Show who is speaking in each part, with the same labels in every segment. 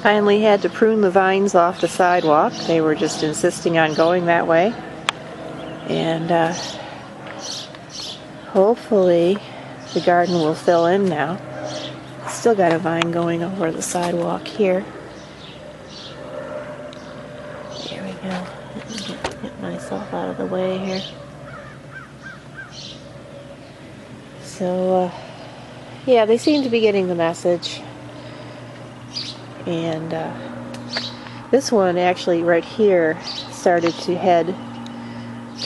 Speaker 1: Finally had to prune the vines off the sidewalk. They were just insisting on going that way. And hopefully the garden will fill in now. Still got a vine going over the sidewalk here. There we go. Get myself out of the way here. So, yeah, they seem to be getting the message. And this one actually right here started to head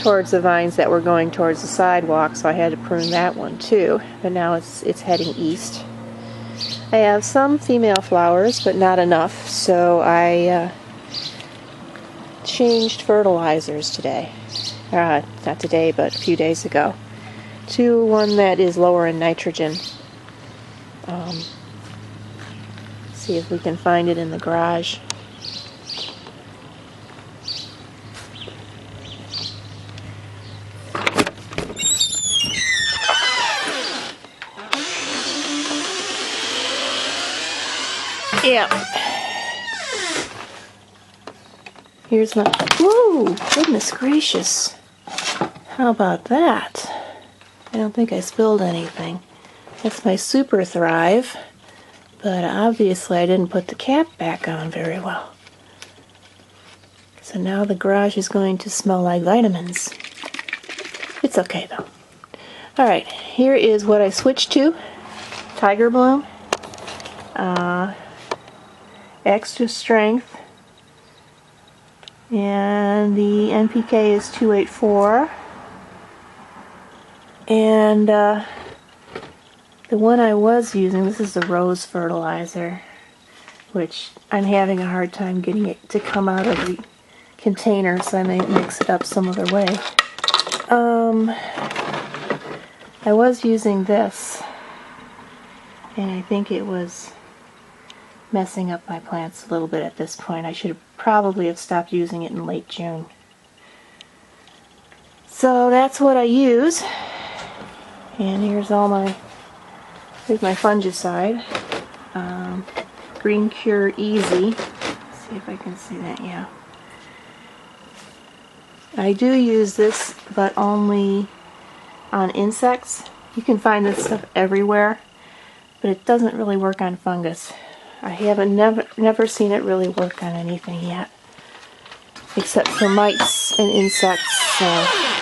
Speaker 1: towards the vines that were going towards the sidewalk, so I had to prune that one too. But now it's heading east. I have some female flowers, but not enough, so I changed fertilizers today. Not today, but a few days ago. To one that is lower in nitrogen. See if we can find it in the garage. Yeah. Here's my... Whoa! Goodness gracious. How about that? I don't think I spilled anything. That's my Super Thrive. But obviously I didn't put the cap back on very well. So now the garage is going to smell like vitamins. It's okay though. Alright, here is what I switched to. Tiger Bloom. Extra strength. And the NPK is 284. And the one I was using, this is the rose fertilizer, which I'm having a hard time getting it to come out of the container, so I may mix it up some other way. I was using this, and I think it was messing up my plants a little bit at this point. I should probably have stopped using it in late June. So that's what I use, and here's my fungicide. Green Cure Easy. Let's see if I can see that, yeah. I do use this, but only on insects. You can find this stuff everywhere, but it doesn't really work on fungus. I haven't never seen it really work on anything yet, except for mites and insects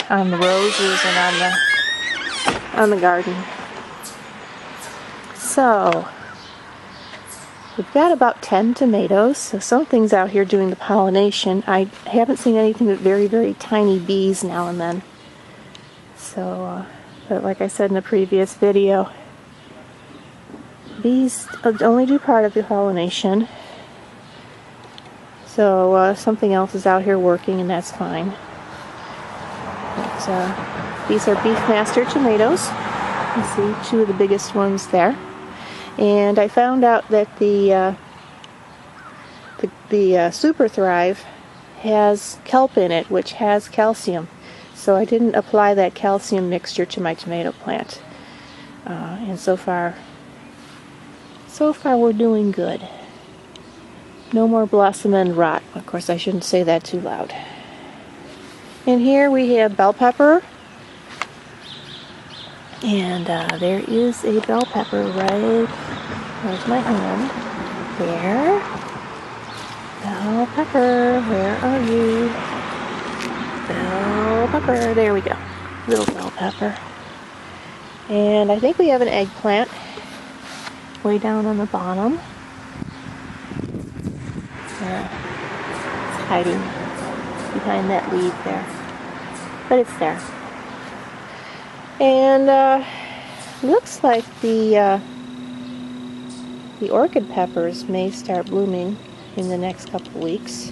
Speaker 1: on the roses and on the garden. So, we've got about 10 tomatoes, so something's out here doing the pollination. I haven't seen anything but very, very tiny bees now and then. So, but like I said in the previous video, bees only do part of the pollination. So, something else is out here working, and that's fine. But, these are Beefmaster tomatoes. You see two of the biggest ones there. And I found out that the Super Thrive has kelp in it, which has calcium. So I didn't apply that calcium mixture to my tomato plant. And so far we're doing good. No more blossom end rot. Of course, I shouldn't say that too loud. And here we have bell pepper. And there is a bell pepper right, where's my hand? There. Bell pepper, where are you? Bell pepper, there we go. Little bell pepper. And I think we have an eggplant way down on the bottom. It's hiding behind that leaf there. But it's there. And looks like the orchid peppers may start blooming in the next couple of weeks,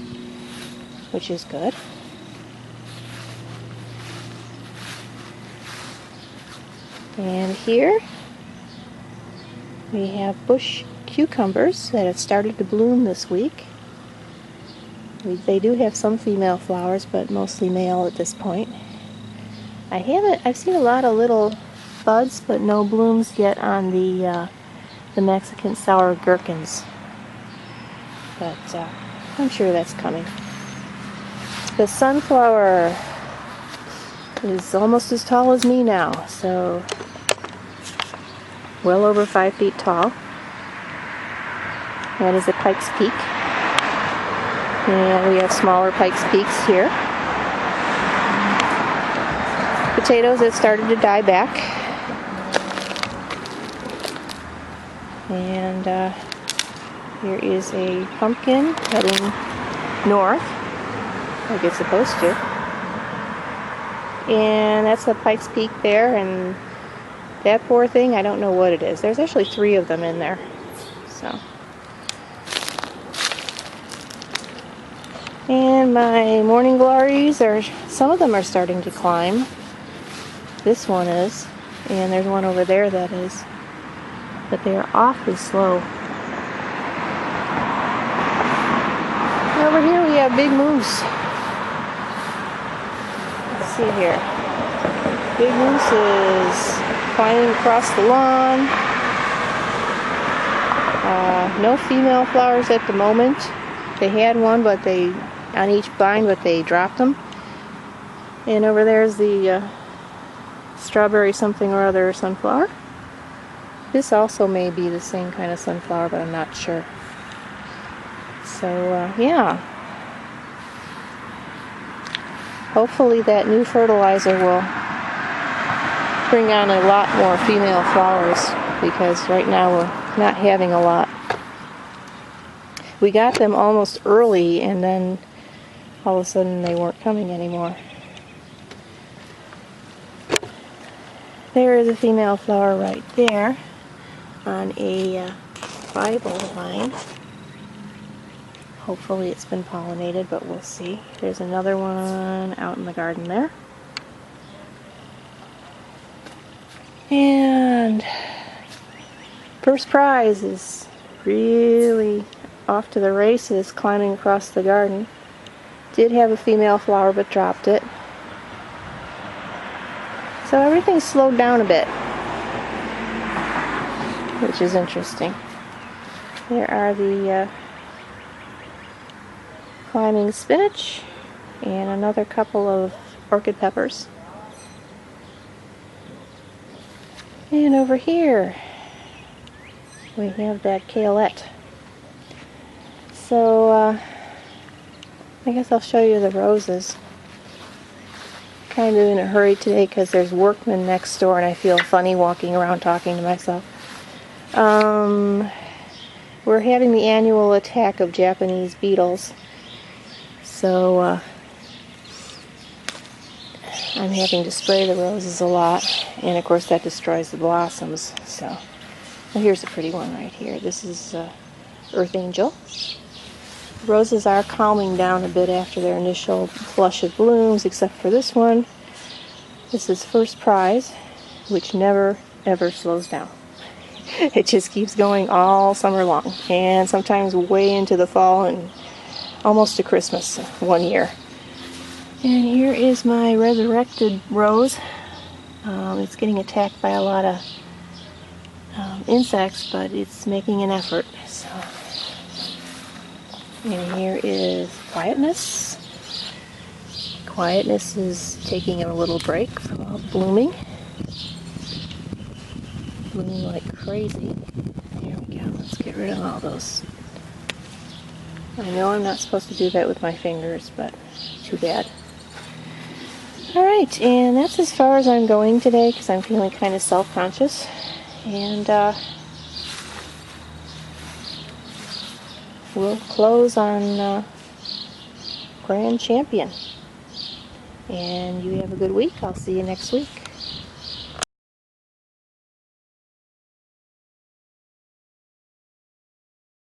Speaker 1: which is good. And here we have bush cucumbers that have started to bloom this week. They do have some female flowers, but mostly male at this point. I've seen a lot of little buds, but no blooms yet on the Mexican sour gherkins. but I'm sure that's coming. The sunflower is almost as tall as me now, so well over 5 feet tall. That is a Pike's Peak. And we have smaller Pike's Peaks here. Potatoes that started to die back. And here is a pumpkin heading north, like it's supposed to. And that's a Pike's Peak there, and that poor thing, I don't know what it is. There's actually 3 of them in there. So. And my morning glories some of them are starting to climb. This one is, and there's one over there that is, but they are awfully slow. And over here we have big moose. Let's see here. Big moose is climbing across the lawn. No female flowers at the moment. They had one, but on each vine, but they dropped them. And over there's the strawberry something or other sunflower. This also may be the same kind of sunflower, but I'm not sure. So, yeah. Hopefully that new fertilizer will bring on a lot more female flowers, because right now we're not having a lot. We got them almost early, and then all of a sudden they weren't coming anymore. There is a female flower right there on a Bible vine. Hopefully it's been pollinated, but we'll see. There's another one out in the garden there. And first prize is really off to the races, climbing across the garden. Did have a female flower, but dropped it. So everything's slowed down a bit, which is interesting. There are the climbing spinach and another couple of orchid peppers. And over here we have that kaleette. So I guess I'll show you the roses. Kind of in a hurry today because there's workmen next door and I feel funny walking around talking to myself. We're having the annual attack of Japanese beetles. So I'm having to spray the roses a lot, and of course that destroys the blossoms. So well, here's a pretty one right here. This is Earth Angel. Roses are calming down a bit after their initial flush of blooms, except for this one. This is First Prize, which never ever slows down. It just keeps going all summer long, and sometimes way into the fall and almost to Christmas one year. And here is my resurrected rose. It's getting attacked by a lot of insects, but it's making an effort. So. And here is Quietness. Quietness is taking a little break from blooming. Blooming like crazy. Here we go. Let's get rid of all those. I know I'm not supposed to do that with my fingers, but too bad. Alright, and that's as far as I'm going today because I'm feeling kind of self-conscious. And we'll close on Grand Champion. And you have a good week. I'll see you next week.